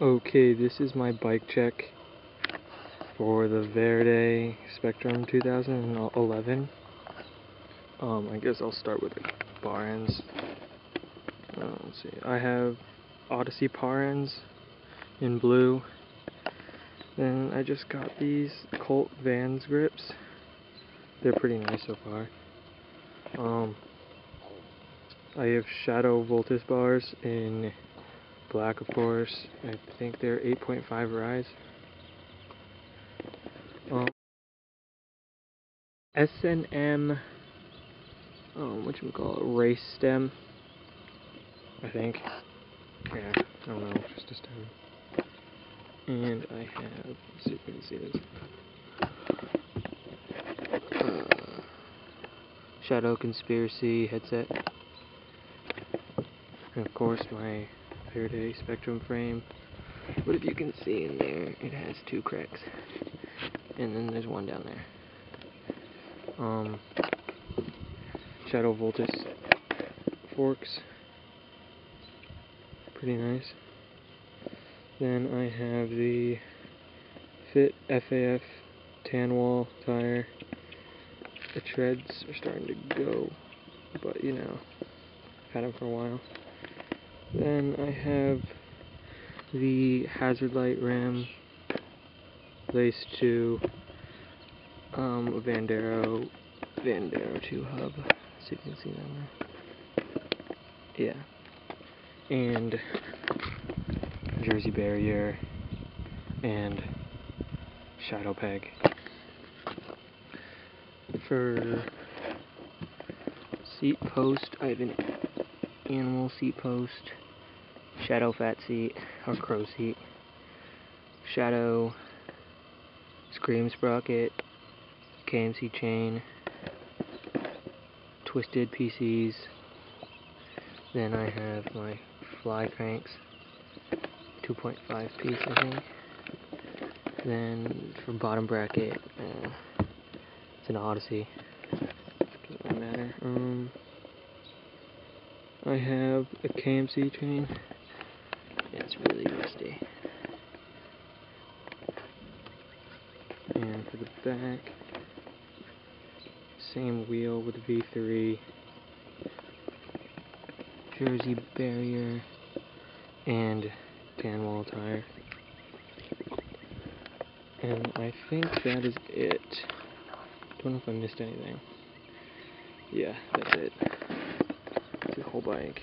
Okay, this is my bike check for the Verde Spectrum 2011. I guess I'll start with the bar ends. Let's see, I have Odyssey bar ends in blue. Then I just got these Colt Vans grips. They're pretty nice so far. I have Shadow Voltus bars in black, of course. I think they're 8.5 rise. S&M, race stem, I think. Yeah, I don't know, just a stem. And I have, let's see if we can see this. Shadow Conspiracy headset. And of course my Verde Spectrum frame. But if you can see in there, it has 2 cracks. And then there's one down there. Shadow Voltus forks. Pretty nice. Then I have the Fit FAF tan wall tire. The treads are starting to go, but you know, I've had them for a while. Then I have the hazard light rim laced to a Vandero 2 hub, so you can see that there. Yeah. And Jersey barrier and shadow peg. For seat post, I have an animal seat post, shadow fat seat or crow seat, shadow scream sprocket, KMC chain, twisted PCs. Then I have my fly cranks, 2.5 piece I think. Then for bottom bracket, it's an Odyssey. Doesn't really matter. I have a KMC chain. Yeah, it's really rusty. And for the back, same wheel with V3, Jersey barrier, and tan wall tire. And I think that is it. Don't know if I missed anything. Yeah, that's it. It's the whole bike.